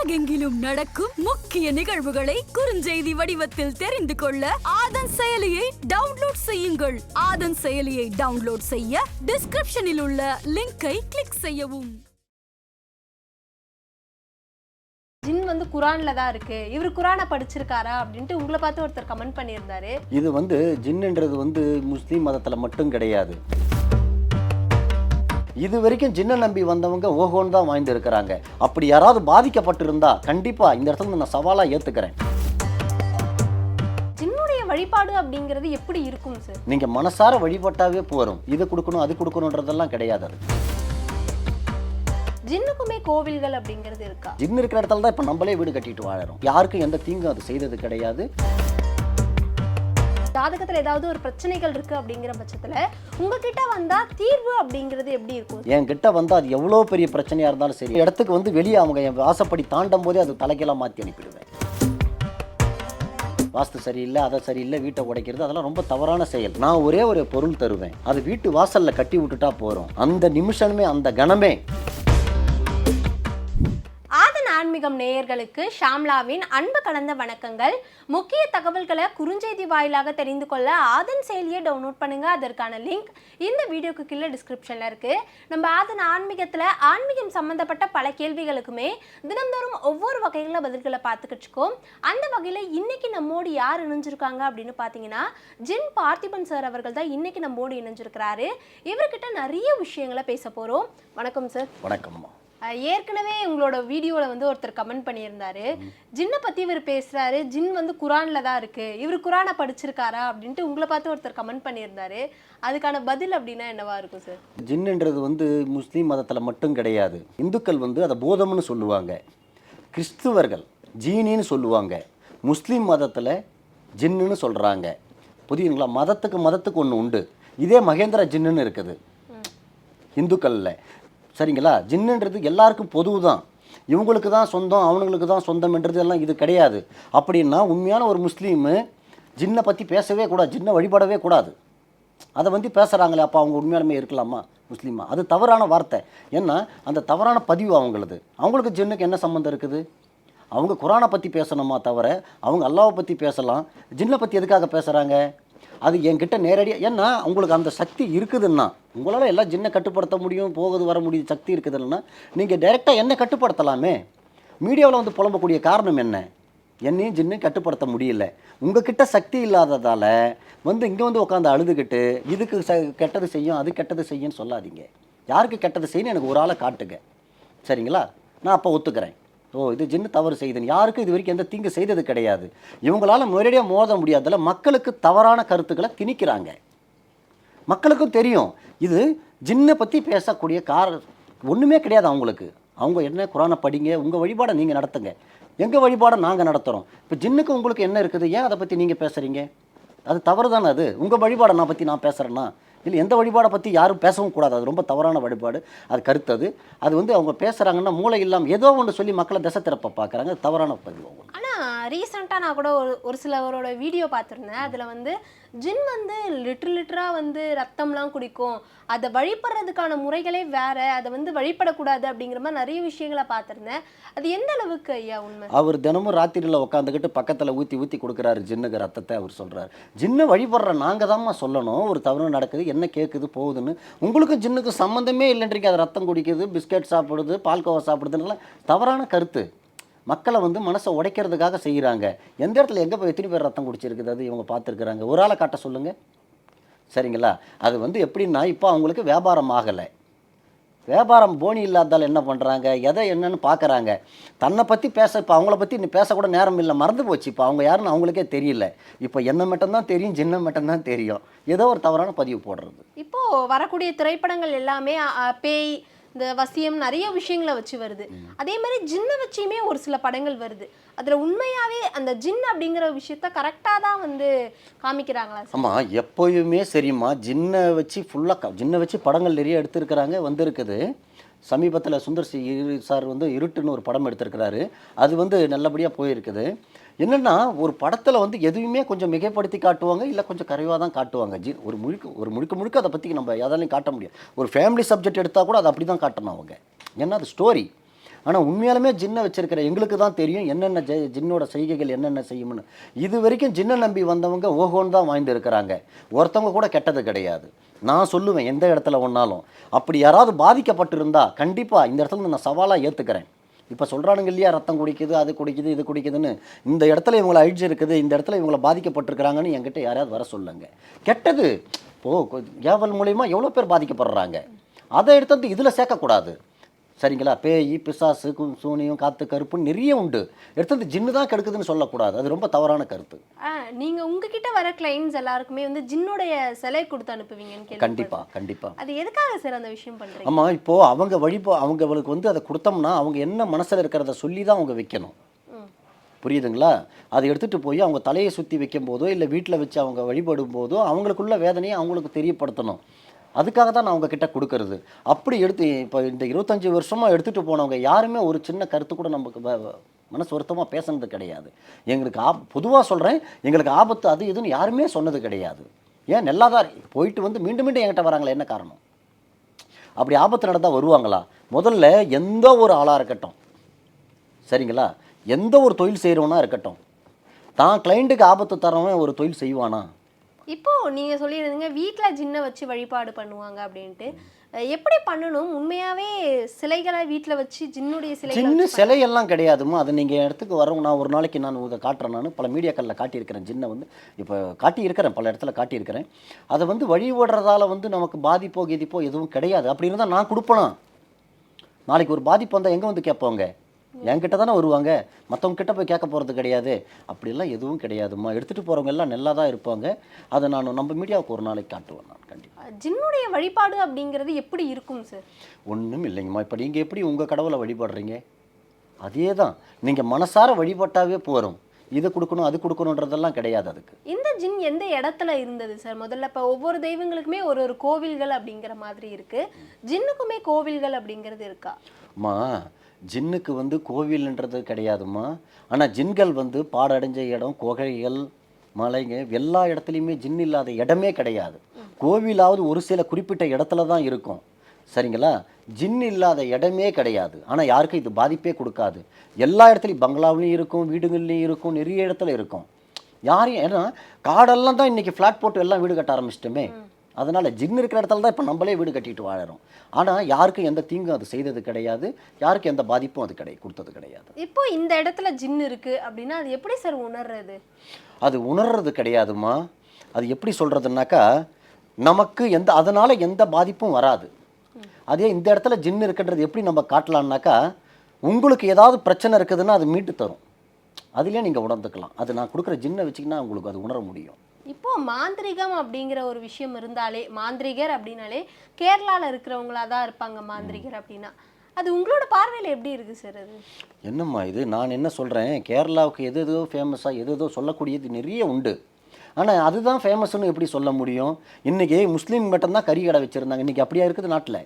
உலகெங்கிலும் நடக்கும் முக்கிய நிகழ்வுகளை குறுஞ்செய்தி வடிவத்தில் தெரிந்து கொள்ள ஆதன் செயலியை டவுன்லோட் செய்யுங்கள். ஆதன் செயலியை டவுன்லோட் செய்ய டிஸ்கிரிப்ஷனில் உள்ள லிங்கை கிளிக் செய்யவும். ஜின் வந்து குரான்ல தான் இருக்கு, இவர் குரானை படிச்சிருக்காரா அப்படின்ட்டு உங்களை பார்த்து ஒருத்தர் கமெண்ட் பண்ணியிருந்தாரு. இது ஜின்ன்றது முஸ்லீம் மதத்துல மட்டும் கிடையாது. இது வரைக்கும் ஜின்ன நம்பி வந்தவங்க ஓஹோன்னு தான் வாய்ந்து இருக்கிறாங்க. அப்படி யாராவது பாதிக்கப்பட்டிருந்தா கண்டிப்பா இந்த இடத்துல நான் சவாலா ஏத்துக்கிறேன். ஜின்னுடைய வழிபாடு அப்படிங்கிறது எப்படி இருக்கும் சார்? நீங்க மனசார வழிபட்டாவே போறோம். இது கொடுக்கணும் அது கொடுக்கணும்ன்றதெல்லாம் கிடையாது. அது ஜின்னுக்குமே கோவில்கள் அப்படிங்கிறது இருக்கா? ஜின்னு இருக்கிற இடத்துல தான் இப்ப நம்மளே வீடு கட்டிட்டு வாழறோம். யாருக்கும் எந்த தீங்கும் அது செய்தது கிடையாது. ஜாதகத்துல ஏதாவது ஒரு பிரச்சனைகள் இருக்கு அப்படிங்கிற பட்சத்துல உங்ககிட்ட வந்தா தீர்வு அப்படிங்கிறது எப்படி இருக்கும்? என்கிட்ட வந்தா அது எவ்வளவு பெரிய பிரச்சனையா இருந்தாலும் சரி, இடத்துக்கு வெளியே அவங்க என் வாசப்படி தாண்டும் போதே அது தலைக்கெல்லாம் மாற்றி அனுப்பிடுவேன். வாஸ்து சரியில்லை, அதை சரியில்லை, வீட்டை உடைக்கிறது அதெல்லாம் ரொம்ப தவறான செயல். நான் ஒரே ஒரு பொருள் தருவேன், அது வீட்டு வாசல்ல கட்டி விட்டுட்டா போறோம். அந்த நிமிஷமே அந்த கணமே. ஆன்மீகம் நேயர்களுக்கு ஷாம்லாவின் அன்பு கலந்த வணக்கங்கள். முக்கிய தகவல்களை குறுஞ்செய்தி வாயிலாக தெரிந்து கொள்ள ஆதன் செயலியை டவுன்லோட் பண்ணுங்க. அதற்கான லிங்க் இந்த வீடியோக்கு கீழே டிஸ்கிரிப்ஷன்ல இருக்கு. நம்ம ஆதன் ஆன்மீகத்துல ஆன்மீகம் சம்பந்தப்பட்ட பல கேள்விகளுக்குமே தினந்தோறும் ஒவ்வொரு வகைகளில் பதில்களை பார்த்துக்கிட்டுருக்கோம். அந்த வகையில இன்னைக்கு நம்மோடு யார் இணைஞ்சிருக்காங்க அப்படின்னு பாத்தீங்கன்னா ஜின் பார்த்திபன் சார் அவர்கள் தான் இன்னைக்கு நம்மோடு இணைஞ்சிருக்கிறாரு. இவர்கிட்ட நிறைய விஷயங்களை பேச போறோம். வணக்கம் சார். வணக்கம். ஏற்கனவே உங்களோட வீடியோவில் ஒருத்தர் கமெண்ட் பண்ணியிருந்தாரு, ஜின்னை பற்றி இவர் பேசுகிறாரு, ஜின் குரானில் தான் இருக்குது, இவர் குரானை படிச்சிருக்காரா அப்படின்ட்டு உங்களை பார்த்து ஒருத்தர் கமெண்ட் பண்ணியிருந்தாரு. அதுக்கான பதில் அப்படின்னா என்னவா இருக்கும் சார்? ஜின்ன்றது முஸ்லீம் மதத்தில் மட்டும் கிடையாது. இந்துக்கள் அதை பூதம்னு சொல்லுவாங்க, கிறிஸ்துவர்கள் ஜீனின்னு சொல்லுவாங்க, முஸ்லீம் மதத்தில் ஜின்னுன்னு சொல்கிறாங்க. புரியுதுங்களா? மதத்துக்கு ஒன்று உண்டு. இதே மகேந்திர ஜின்னுன்னு இருக்குது இந்துக்களில். சரிங்களா? ஜின்னுன்றது எல்லாருக்கும் பொதுவு தான். இவங்களுக்கு தான் சொந்தம், அவனுங்களுக்கு தான் சொந்தம்ன்றது எல்லாம் இது கிடையாது. அப்படின்னா உண்மையான ஒரு முஸ்லீமு ஜின்னை பற்றி பேசவே கூடாது, ஜின்னை வழிபடவே கூடாது. அதை பேசுகிறாங்களே, அப்போ அவங்க உண்மையாலுமே இருக்கலாமா முஸ்லீமா? அது தவறான வார்த்தை. ஏன்னா அந்த தவறான பதிவு அவங்களுக்கு ஜின்னுக்கு என்ன சம்மந்தம் இருக்குது? அவங்க குரானை பற்றி பேசணுமா தவிர அவங்க அல்லாவை பற்றி பேசலாம். ஜின்னை பற்றி எதுக்காக பேசுகிறாங்க? அது என்கிட்ட நேரடியாக, ஏன்னா உங்களுக்கு அந்த சக்தி இருக்குதுன்னா உங்களால் எல்லாம் ஜின்னை கட்டுப்படுத்த முடியும், போகுது வர முடியும், சக்தி இருக்குதுன்னா நீங்கள் டைரெக்டாக என்ன கட்டுப்படுத்தலாமே. மீடியாவில் புலம்பக்கூடிய காரணம் என்ன? என்னையும் ஜின்னு கட்டுப்படுத்த முடியல. உங்ககிட்ட சக்தி இல்லாததால் இங்கே உட்காந்து அழுதுகிட்டு இதுக்கு கெட்டது செய்யும் அது கெட்டது செய்யும்னு சொல்லாதீங்க. யாருக்கு கெட்டது செய்யணும் எனக்கு ஒரு ஆளை காட்டுங்க. சரிங்களா? நான் அப்போ ஒத்துக்கிறேன். இது ஜின்னு தவறு செய்யுதுன்னு. யாருக்கும் இது வரைக்கும் எந்த தீங்கு செய்தது கிடையாது. இவங்களால் நேரடியாக மோத முடியாததில் மக்களுக்கு தவறான கருத்துக்களை திணிக்கிறாங்க. மக்களுக்கும் தெரியும் இது ஜின்னை பற்றி பேசக்கூடிய ஒன்றுமே கிடையாது அவங்களுக்கு. அவங்க என்ன குரானை படிங்க, உங்கள் வழிபாடை நீங்கள் நடத்துங்க, எங்கள் வழிபாடை நாங்கள் நடத்துகிறோம். இப்போ ஜின்னுக்கு உங்களுக்கு என்ன இருக்குது? ஏன் அதை பற்றி நீங்கள் பேசுகிறீங்க? அது தவறு தானே. அது உங்கள் வழிபாடை நான் பற்றி நான் பேசுகிறேன்னா இல்லை, எந்த வழிபாடை பற்றி யாரும் பேசவும் கூடாது. அது ரொம்ப தவறான வழிபாடு. அது கருத்து. அது அவங்க பேசுகிறாங்கன்னா மூளை இல்லாமல் ஏதோ ஒன்று சொல்லி மக்களை திசை திறப்ப பார்க்குறாங்க. தவறான பதிவு. ஆனால் ரீசெண்டாக நான் கூட ஒரு சிலவரோட வீடியோ பார்த்துருந்தேன். அதில் ஜின் லிட்டராக ரத்தம்லாம் குடிக்கும், அதை வழிபடுறதுக்கான முறைகளே வேற, அதை வழிபடக்கூடாது அப்படிங்கிற மாதிரி நிறைய விஷயங்களை பார்த்துருந்தேன். அது எந்த அளவுக்கு ஐயா உண்மை? அவர் தினமும் ராத்திரியில் உட்காந்துக்கிட்டு பக்கத்தில் ஊற்றி கொடுக்குறாரு ஜின்னுக்கு ரத்தத்தை. அவர் சொல்கிறார், ஜின்னை வழிபடுற நாங்கள் தான்மா சொல்லணும் ஒரு தவறு நடக்குது, என்ன கேட்குது போகுதுன்னு. உங்களுக்கும் ஜின்னுக்கு சம்மந்தமே இல்லைன்றீங்க. அது ரத்தம் குடிக்குது, பிஸ்கெட் சாப்பிடுது, பால்கோவா சாப்பிடுதுன்னு தவறான கருத்து. மக்களை மனசை உடைக்கிறதுக்காக செய்கிறாங்க. எந்த இடத்துல எங்கே போய் எத்தனை பேர் ரத்தம் குடிச்சிருக்குது அது இவங்க பார்த்துருக்குறாங்க? ஒரு ஆளை காட்ட சொல்லுங்கள். சரிங்களா? அது எப்படின்னா இப்போ அவங்களுக்கு வியாபாரம் ஆகலை. வியாபாரம் போனி இல்லாதால் என்ன பண்ணுறாங்க, எதை என்னன்னு பார்க்குறாங்க. தன்னை பற்றி இப்போ அவங்கள பற்றி பேசக்கூட நேரம் இல்லை, மறந்து போச்சு. இப்போ அவங்க யாருன்னு அவங்களுக்கே தெரியல. இப்போ என்ன மட்டும்தான் தெரியும், ஜின்னை மட்டும்தான் தெரியும். ஏதோ ஒரு தவறான பதிவு போடுறது. இப்போது வரக்கூடிய திரைப்படங்கள் எல்லாமே பேய், இந்த வசியம், நிறைய விஷயங்களை வச்சு வருது. அதே மாதிரி ஜின்னை வச்சுமே ஒரு சில படங்கள் வருது. அதில் உண்மையாகவே அந்த ஜின் அப்படிங்கிற விஷயத்த கரெக்டாக தான் காமிக்கிறாங்களா? ஆமாம், எப்போயுமே சரிம்மா. ஜின்னை வச்சு படங்கள் நிறைய எடுத்துருக்கிறாங்க, வந்திருக்குது. சமீபத்தில் சுந்தர் சி சார் இருட்டுன்னு ஒரு படம் எடுத்திருக்கிறாரு. அது நல்லபடியாக போயிருக்குது. என்னென்னா ஒரு படத்தில் எதுவுமே கொஞ்சம் மிகைப்படுத்தி காட்டுவாங்க, இல்லை கொஞ்சம் கரைவாக தான் காட்டுவாங்க. ஒரு முழுக்க அதை பற்றி நம்ம எதாலையும் காட்ட முடியாது. ஒரு ஃபேமிலி சப்ஜெக்ட் எடுத்தால் கூட அதை அப்படி தான் காட்டணும் அவங்க. ஏன்னா அது ஸ்டோரி. ஆனால் உண்மையாலுமே ஜின்னை வச்சிருக்கிற எங்களுக்கு தான் தெரியும் என்னென்ன ஜின்னோட செய்கைகள் என்னென்ன செய்யும்னு. இது வரைக்கும் ஜின்னை நம்பி வந்தவங்க ஓஹோன்னு தான் வாழ்ந்து இருக்கிறாங்க. ஒருத்தவங்க கூட கெட்டது கிடையாது. நான் சொல்லுவேன் எந்த இடத்துல ஒன்றாலும் அப்படி யாராவது பாதிக்கப்பட்டிருந்தா கண்டிப்பாக இந்த இடத்துல நான் சவாலாக ஏற்றுக்கிறேன். இப்போ சொல்கிறானுங்க இல்லையா, ரத்தம் குடிக்குது, அது குடிக்குது, இது குடிக்குதுன்னு. இந்த இடத்துல இவங்களை அழிச்சு இருக்குது, இந்த இடத்துல இவங்களை பாதிக்கப்பட்டிருக்கிறாங்கன்னு என்கிட்ட யாராவது வர சொல்லுங்க. கெட்டது இப்போது ஏவல் மூலயமா எவ்வளோ பேர் பாதிக்கப்படுறாங்க. அதை எடுத்து இதில் சேர்க்கக்கூடாது. சரிங்களா? பேய், பிசாசு, சூனியம், காத்து, கருப்புன்னு நிறைய உண்டு. எடுத்தது ஜின்னு தான் கெடுக்குதுன்னு சொல்லக்கூடாது. அது ரொம்ப தவறான கருத்து. நீங்க உங்ககிட்ட வர கிளைண்ட்ஸ் எல்லாருக்குமே வந்து ஜின்னுடைய சிலை கொடுத்து அனுப்புவீங்கன்னு கண்டிப்பா. அது எதுக்காக சார் அந்த விஷயம் பண்றீங்க? ஆமா, இப்போ அவங்களுக்கு வந்து அதை கொடுத்தோம்னா அவங்க என்ன மனசுல இருக்கிறத சொல்லி தான் அவங்க வைக்கணும். புரியுதுங்களா? அதை எடுத்துகிட்டு போய் அவங்க தலையை சுற்றி வைக்கும் போதோ இல்லை வீட்டில் வச்சு அவங்க வழிபடும் போதோ அவங்களுக்குள்ள வேதனையை அவங்களுக்கு தெரியப்படுத்தணும். அதுக்காக தான் நான் அவங்க கிட்ட கொடுக்கறது. அப்படி எடுத்து இப்போ இந்த 25 வருஷமாக எடுத்துகிட்டு போனவங்க யாருமே ஒரு சின்ன கருத்து கூட நமக்கு மனசு வருத்தமாக பேசுனது கிடையாது. எங்களுக்கு பொதுவாக சொல்கிறேன், எங்களுக்கு ஆபத்து அது இதுன்னு யாருமே சொன்னது கிடையாது. ஏன் நல்லாதான் போயிட்டு வந்து மீண்டும் மீண்டும் என்கிட்ட வராங்களா, என்ன காரணம்? அப்படி ஆபத்து நடந்தால் வருவாங்களா? முதல்ல எந்த ஒரு ஆளாக இருக்கட்டும், சரிங்களா, எந்த ஒரு தொழில் செய்கிறவனா இருக்கட்டும், தான் கிளைண்ட்டுக்கு ஆபத்து தரவன் ஒரு தொழில் செய்வானா? இப்போ நீங்க சொல்லியிருந்தீங்க வீட்டில் ஜின்னை வச்சு வழிபாடு பண்ணுவாங்க அப்படின்ட்டு. எப்படி பண்ணணும்? உண்மையாவே சிலைகளை வீட்டில் வச்சு ஜின்னுடைய சிலையெல்லாம் கிடையாதுமா. அது நீங்கள் இடத்துக்கு வரவங்க நான் ஒரு நாளைக்கு நான் இதை காட்டுறேன். நான் பல மீடியாக்களில் காட்டியிருக்கிறேன். ஜின்னை வந்து இப்போ காட்டியிருக்கிறேன், பல இடத்துல காட்டியிருக்கிறேன். அதை வந்து வழிபடுறதால வந்து நமக்கு பாதிப்போ கீதிப்போ எதுவும் கிடையாது. அப்படி இருந்தால் நான் கொடுப்பேனா? நாளைக்கு ஒரு பாதிப்பு வந்தால் எங்கே வந்து கேட்போங்க? என்கிட்ட தானே வருவாங்க, மற்றவங்க கிட்ட போய் கேட்க போகிறது கிடையாது. அப்படிலாம் எதுவும் கிடையாதுமா. எடுத்துகிட்டு போகிறவங்க எல்லாம் நல்லா தான் இருப்பாங்க. அதை நான் நம்ம மீடியாவுக்கு ஒரு நாளைக்கு காட்டுவேன். நான் கண்டிப்பாக ஜின்னுடைய வழிபாடு அப்படிங்கிறது எப்படி இருக்கும் சார்? ஒன்றும் இல்லைங்கம்மா. இப்போ நீங்கள் எப்படி உங்கள் கடவுளை வழிபடுறீங்க, அதே தான் நீங்கள் மனசார வழிபட்டாவே போகிறோம். இது கொடுக்கணும் அது கொடுக்கணுன்றதெல்லாம் கிடையாது. அதுக்கு இந்த ஜின் எந்த இடத்துல இருந்தது சார்? முதல்ல இப்போ ஒவ்வொரு தெய்வங்களுக்குமே ஒரு ஒரு கோவில்கள் அப்படிங்கிற மாதிரி இருக்கு, ஜின்னுக்குமே கோவில்கள் அப்படிங்கிறது இருக்கா? அம்மா, ஜின்னுக்கு வந்து கோவில்ன்றது கிடையாதுமா. ஆனால் ஜின்கள் வந்து பாடடைஞ்ச இடம், குகைகள், மலைங்க, எல்லா இடத்துலையுமே ஜின் இல்லாத இடமே கிடையாது. கோவிலாவது ஒரு சில குறிப்பிட்ட இடத்துல தான் இருக்கும். சரிங்களா? ஜின் இல்லாத இடமே கிடையாது. ஆனால் யாருக்கும் இது பாதிப்பே கொடுக்காது. எல்லா இடத்துலையும் பங்களாவிலையும் இருக்கும், வீடுகள்லையும் இருக்கும், நிறைய இடத்துல இருக்கும். யாரையும், ஏன்னா காடெல்லாம் தான் இன்றைக்கி ஃப்ளாட் போட்டு எல்லாம் வீடு கட்ட ஆரம்பிச்சிட்டோமே. அதனால் ஜின் இருக்கிற இடத்துல தான் இப்போ நம்மளே வீடு கட்டிட்டு வாழறோம். ஆனால் யாருக்கும் எந்த தீங்கும் அது செய்தது கிடையாது, யாருக்கும் எந்த பாதிப்பும் அது கொடுத்தது கிடையாது. இப்போ இந்த இடத்துல ஜின் இருக்கு அப்படின்னா அது எப்படி சார் உணர்றது? அது உணர்றது கிடையாதுமா. அது எப்படி சொல்கிறதுனாக்கா, நமக்கு அதனால் எந்த பாதிப்பும் வராது. அதே இந்த இடத்துல ஜின் இருக்குன்றது எப்படி நம்ம காட்டலான்னாக்கா, உங்களுக்கு ஏதாவது பிரச்சனை இருக்குதுன்னா அது மீட்டு தரும். அதுலேயே நீங்கள் உணர்ந்துக்கலாம். அது நான் கொடுக்குற ஜின்னை வச்சிங்கன்னா உங்களுக்கு அது உணர முடியும். இப்போ மாந்திரிகம் அப்படிங்கிற ஒரு விஷயம் இருந்தாலே, மாந்திரிகர் அப்படின்னாலே கேரளாவில் இருக்கிறவங்களா தான் இருப்பாங்க. மாந்திரிகர் அப்படின்னா அது உங்களோட பார்வையில் எப்படி இருக்கு சார்? அது என்னம்மா இது? நான் என்ன சொல்கிறேன், கேரளாவுக்கு எது எதோ ஃபேமஸாக எது எதோ சொல்லக்கூடியது நிறைய உண்டு. ஆனால் அதுதான் ஃபேமஸ்ன்னு எப்படி சொல்ல முடியும்? இன்றைக்கி முஸ்லீம் மட்டும்தான் கறி கடை வச்சுருந்தாங்க, இன்றைக்கி அப்படியா இருக்குது நாட்டில்?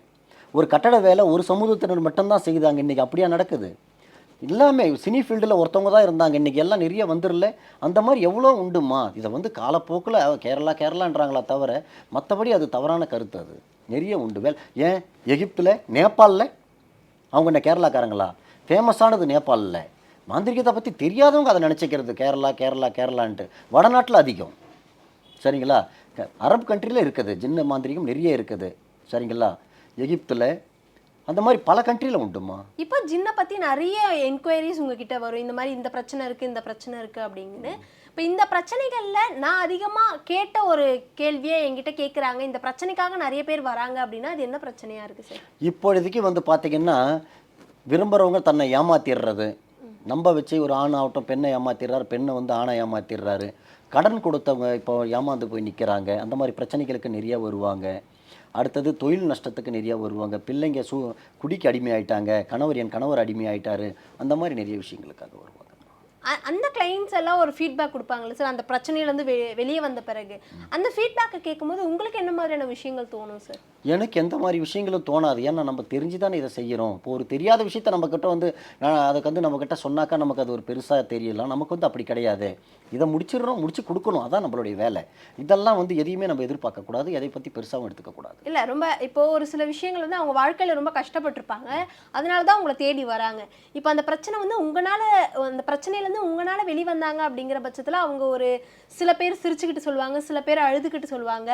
ஒரு கட்டட வேலை ஒரு சமூகத்தினர் மட்டும்தான் செய்தாங்க, இன்றைக்கி அப்படியா நடக்குது? எல்லாமே சினி ஃபீல்டில் ஒருத்தவங்க தான் இருந்தாங்க, இன்றைக்கி எல்லாம் நிறைய வந்துடல. அந்த மாதிரி எவ்வளோ உண்டுமா. இதை வந்து காலப்போக்கில் கேரளான்றாங்களா தவிர மற்றபடி அது தவறான கருத்து. அது நிறைய உண்டு. ஏன் எகிப்தில், நேபாளில் அவங்க என்ன கேரளாக்காரங்களா? ஃபேமஸானது நேபாளில். மாந்திரிகத்தை பற்றி தெரியாதவங்க அதை நினச்சிக்கிறது கேரளான்ட்டு. வடநாட்டில் அதிகம். சரிங்களா? அரபு கண்ட்ரியில் இருக்குது ஜின்ன மாந்திரிகம் நிறைய இருக்குது. சரிங்களா? எகிப்தில் அந்த மாதிரி பல கண்ட்ரியில் உண்டுமா. இப்போ ஜின்னை பற்றி நிறைய என்கொயரிஸ் உங்ககிட்ட வரும், இந்த மாதிரி இந்த பிரச்சனை இருக்குது இந்த பிரச்சனை இருக்குது அப்படின்னு. இப்போ இந்த பிரச்சனைகளில் நான் அதிகமாக கேட்ட ஒரு கேள்வியை என்கிட்ட கேட்குறாங்க, இந்த பிரச்சனைக்காக நிறைய பேர் வராங்க அப்படின்னா அது என்ன பிரச்சனையாக இருக்குது சார்? இப்பொழுதுக்கு வந்து பார்த்திங்கன்னா, விரும்புகிறவங்க தன்னை ஏமாத்திடுறது, நம்ப வச்சு ஒரு ஆண் ஆகட்டும் பெண்ணை ஏமாத்திடுறாரு, பெண்ணை வந்து ஆணை ஏமாத்திடுறாரு, கடன் கொடுத்தவங்க இப்போ ஏமாந்து போய் நிற்கிறாங்க. அந்த மாதிரி பிரச்சனைகளுக்கு நிறைய வருவாங்க. அடுத்தது தொழில் நஷ்டத்துக்கு நிறைய வருவாங்க. பிள்ளைங்க குடிக்கு அடிமையாயிட்டாங்க, என் கணவர் அடிமையாயிட்டாரு, அந்த மாதிரி நிறைய விஷயங்களுக்காக வருவாங்க. அந்த கிளைண்ட்ஸ் எல்லாம் ஒரு ஃபீட்பேக் கொடுப்பாங்களே சார், அந்த பிரச்சனையிலேருந்து வெளியே வந்த பிறகு அந்த ஃபீட்பேக்கை கேட்கும்போது உங்களுக்கு என்ன மாதிரியான விஷயங்கள் தோணும் சார்? எனக்கு எந்த மாதிரி விஷயங்களும் தோணாது. ஏன்னா நம்ம தெரிஞ்சு தானே இதை செய்கிறோம். இப்போ ஒரு தெரியாத விஷயத்த நம்மக்கிட்ட வந்து அதுக்கு வந்து நம்மக்கிட்ட சொன்னாக்கா நமக்கு அது ஒரு பெருசாக தெரியலாம். நமக்கு வந்து அப்படி கிடையாது. இதை முடிச்சிடுறோம், முடிச்சு கொடுக்கணும். அதான் நம்மளுடைய வேலை. இதெல்லாம் வந்து எதையுமே நம்ம எதிர்பார்க்கக்கூடாது. எதை பற்றி பெருசாகவும் எடுத்துக்கக்கூடாது. இல்ல ரொம்ப இப்போ ஒரு சில விஷயங்கள் வந்து அவங்க வாழ்க்கையில ரொம்ப கஷ்டப்பட்டிருப்பாங்க. அதனால தான் உங்களை தேடி வராங்க. இப்போ அந்த பிரச்சனை வந்து அந்த பிரச்சனையிலேருந்து உங்களால வெளிவந்தாங்க அப்படிங்கிற பட்சத்தில் அவங்க ஒரு சில பேர் சிரிச்சுக்கிட்டு சொல்லுவாங்க, சில பேர் அழுதுகிட்டு சொல்லுவாங்க.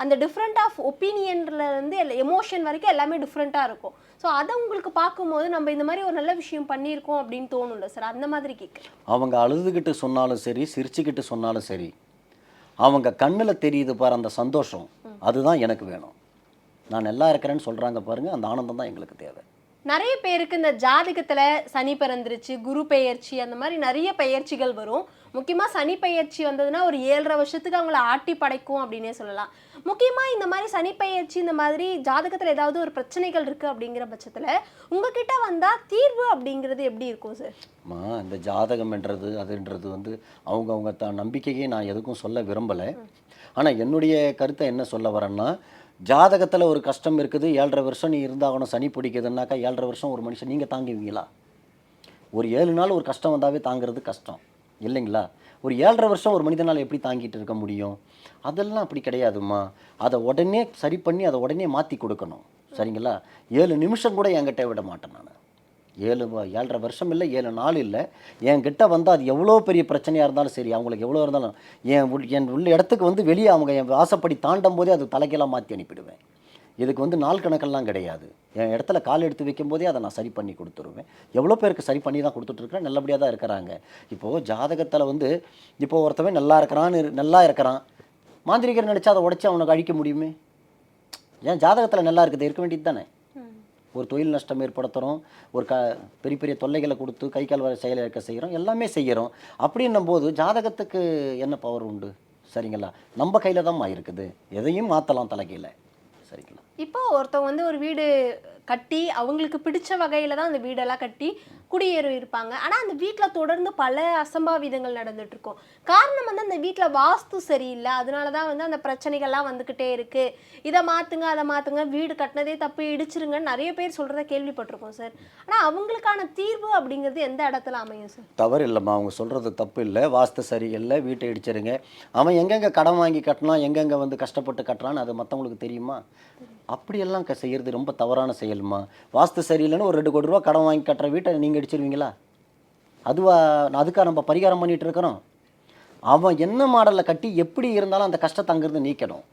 அந்த டிஃப்ரெண்ட் ஆஃப் ஒப்பீனியன்ல இருந்து எமோஷன் வரைக்கும் எல்லாமே டிஃப்ரெண்ட்டாக இருக்கும். ஸோ அதை உங்களுக்கு பார்க்கும்போது நம்ம இந்த மாதிரி ஒரு நல்ல விஷயம் பண்ணியிருக்கோம் அப்படின்னு தோணும்ல சார், அந்த மாதிரி கேட்குறேன். அவங்க அழுதுகிட்டு சொன்னாலும் சரி, சிரிச்சுக்கிட்டு சொன்னாலும் சரி, அவங்க கண்ணில் தெரியுது பாரு அந்த சந்தோஷம், அதுதான் எனக்கு வேணும். நான் நல்லா இருக்கிறேன்னு சொல்கிறாங்க பாருங்கள், அந்த ஆனந்தம் தான் எங்களுக்கு தேவை. நிறைய பேருக்கு இந்த ஜாதகத்துல சனி பிறந்துருச்சு, குரு பெயர்ச்சி, அந்த மாதிரி நிறைய பெயர்ச்சிகள் வரும். முக்கியமா சனி பெயர்ச்சி வந்ததுன்னா ஒரு 7.5 வருஷத்துக்கு அவங்கள ஆட்டி படைக்கும் அப்படின்னே சொல்லலாம். முக்கியமா இந்த மாதிரி சனி பெயர்ச்சி, இந்த மாதிரி ஜாதகத்துல ஏதாவது ஒரு பிரச்சனைகள் இருக்கு அப்படிங்கிற பட்சத்துல உங்ககிட்ட வந்தா தீர்வு அப்படிங்கிறது எப்படி இருக்கும் சார்? இந்த ஜாதகம்ன்றது அதுன்றது வந்து அவங்க நம்பிக்கையே நான் எதுக்கும் சொல்ல விரும்பலை. ஆனால் என்னுடைய கருத்தை என்ன சொல்ல வரேன்னா, ஜாதகத்தில் ஒரு கஷ்டம் இருக்குது, 7.5 வருஷம் நீ இருந்தாகணும், சனி பிடிக்குதுன்னாக்கா 7.5 வருஷம் ஒரு மனுஷன் நீங்கள் தாங்குவீங்களா? ஒரு 7 நாள் ஒரு கஷ்டம் வந்தாவே தாங்கிறது கஷ்டம் இல்லைங்களா? ஒரு 7.5 வருஷம் ஒரு மனிதனால் எப்படி தாங்கிட்டு இருக்க முடியும்? அதெல்லாம் அப்படி கிடையாதும்மா. அதை உடனே சரி பண்ணி அதை உடனே மாற்றி கொடுக்கணும். சரிங்களா? 7 நிமிஷம் கூட என்கிட்ட விட மாட்டேன் நான். 7.5 வருஷம் இல்லை, 7 நாள் இல்லை, என்கிட்ட வந்து அது எவ்வளோ பெரிய பிரச்சனையாக இருந்தாலும் சரி, அவங்களுக்கு எவ்வளோ இருந்தாலும் என் உள்ள இடத்துக்கு வந்து வெளியே அவங்க என் வாசப்படி தாண்டும் போதே அது தலைக்கெல்லாம் மாற்றி அனுப்பிடுவேன். இதுக்கு வந்து நாள் கணக்கெல்லாம் கிடையாது. என் இடத்துல கால் எடுத்து வைக்கும் போதே அதை நான் சரி பண்ணி கொடுத்துருவேன். எவ்வளோ பேருக்கு சரி பண்ணி தான் கொடுத்துட்ருக்கேன், நல்லபடியாக தான் இருக்கிறாங்க. இப்போது ஜாதகத்தில் வந்து இப்போது ஒருத்தவன் நல்லா இருக்கிறான், மாந்திரிகர் நினச்சா அதை உடச்சி அவனுக்கு அழிக்க முடியுமே? ஏன் ஜாதகத்தில் நல்லா இருக்குது, இருக்க வேண்டியது தானே? ஒரு தொழில் நஷ்டம் ஏற்படுத்துகிறோம், ஒரு பெரிய பெரிய தொல்லைகளை கொடுத்து கை கால் செயலை இருக்க செய்கிறோம், எல்லாமே செய்கிறோம். அப்படின்னும் போது ஜாதகத்துக்கு என்ன பவர் உண்டு? சரிங்களா? நம்ம கையில் தான் இருக்குது, எதையும் மாற்றலாம் தலைகையில். சரிங்களா? இப்போ ஒருத்தவங்க வந்து ஒரு வீடு கட்டி அவங்களுக்கு பிடிச்ச வகையில் தான் அந்த வீடெல்லாம் கட்டி குடியேறி இருப்பாங்க. ஆனால் அந்த வீட்டில் தொடர்ந்து பல அசம்பாவிதங்கள் நடந்துட்டு இருக்கும். காரணம் வந்து அந்த வீட்டில் வாஸ்து சரியில்லை, அதனால தான் வந்து அந்த பிரச்சனைகள்லாம் வந்துக்கிட்டே இருக்குது. இதை மாற்றுங்க, அதை மாற்றுங்க, வீடு கட்டினதே தப்பு, இடிச்சிருங்கன்னு நிறைய பேர் சொல்கிறத கேள்விப்பட்டிருக்கோம் சார். ஆனால் அவங்களுக்கான தீர்வு அப்படிங்கிறது எந்த இடத்துல அமையும் சார்? தவறு இல்லைம்மா, அவங்க சொல்கிறது தப்பு இல்லை. வாஸ்து சரியில்லை, வீட்டை இடிச்சிருங்க. அவன் எங்கெங்கே கடன் வாங்கி கட்டினான், எங்கெங்கே வந்து கஷ்டப்பட்டு கட்டுறான்னு அது மற்றவங்களுக்கு தெரியுமா? அப்படியெல்லாம் செய்கிறது ரொம்ப தவறான செயலுமா. வாஸ்து சரியில்லைன்னு ஒரு 2 கோடி ரூபா கடன் வாங்கி கட்டுற வீட்டை நீங்கள் அடிச்சிருவீங்களா? அதுக்காக நம்ம பரிகாரம் பண்ணிகிட்டு இருக்கிறோம். அவன் என்ன மாடலில் கட்டி எப்படி இருந்தாலும் அந்த கஷ்டத்தை அங்கேருந்து நீக்கணும்.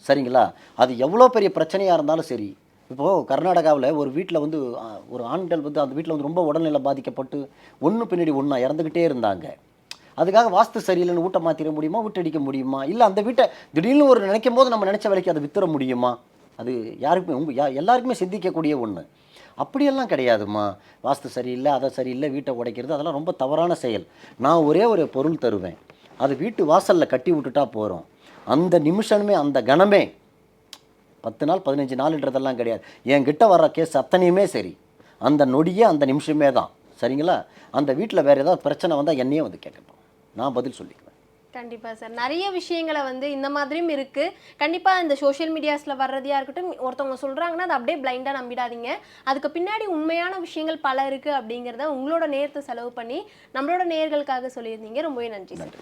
சரிங்களா? அது எவ்வளோ பெரிய பிரச்சனையாக இருந்தாலும் சரி. இப்போது கர்நாடகாவில் ஒரு வீட்டில் வந்து ஒரு ஆண்கள் வந்து அந்த வீட்டில் வந்து ரொம்ப உடல்நிலை பாதிக்கப்பட்டு ஒன்று பின்னாடி ஒன்றா இறந்துக்கிட்டே இருந்தாங்க. அதுக்காக வாஸ்து சரியில்லைன்னு வீட்டை மாற்றிட முடியுமா? வீட்டடிக்க முடியுமா? இல்லை அந்த வீட்டை திடீர்னு ஒரு நினைக்கும் போது நம்ம நினச்ச வேலைக்கு அதை வித்துற முடியுமா? அது யாருக்குமே எல்லாருக்குமே சிந்திக்கக்கூடிய ஒன்று. அப்படியெல்லாம் கிடையாதுமா. வாஸ்து சரியில்லை, அதை சரியில்லை, வீட்டை உடைக்கிறது அதெல்லாம் ரொம்ப தவறான செயல். நான் ஒரே ஒரு பொருள் தருவேன், அது வீட்டு வாசலில் கட்டி விட்டுட்டா போகிறோம். அந்த நிமிஷமே, அந்த கணமே, 10 நாள் 15 நாள்ன்றதெல்லாம் கிடையாது. என்கிட்ட வர்ற கேஸ் அத்தனையுமே சரி, அந்த நொடியே அந்த நிமிஷமே தான். சரிங்களா? அந்த வீட்டில் வேறு ஏதாவது பிரச்சனை வந்தால் என்னையே வந்து கேட்கட்டும், நான் பதில் சொல்லிக்குவேன். கண்டிப்பாக சார். நிறைய விஷயங்களை வந்து இந்த மாதிரியும் இருக்குது. கண்டிப்பாக இந்த சோஷியல் மீடியாஸில் வர்றதையாக இருக்கட்டும், ஒருத்தவங்க சொல்கிறாங்கன்னா அதை அப்படியே பிளைண்டாக நம்பிடாதீங்க. அதுக்கு பின்னாடி உண்மையான விஷயங்கள் பல இருக்குது அப்படிங்கிறத உங்களோட நேரத்தை செலவு பண்ணி நம்மளோட நேயர்களுக்காக சொல்லியிருந்தீங்க. ரொம்பவே நன்றி சார்.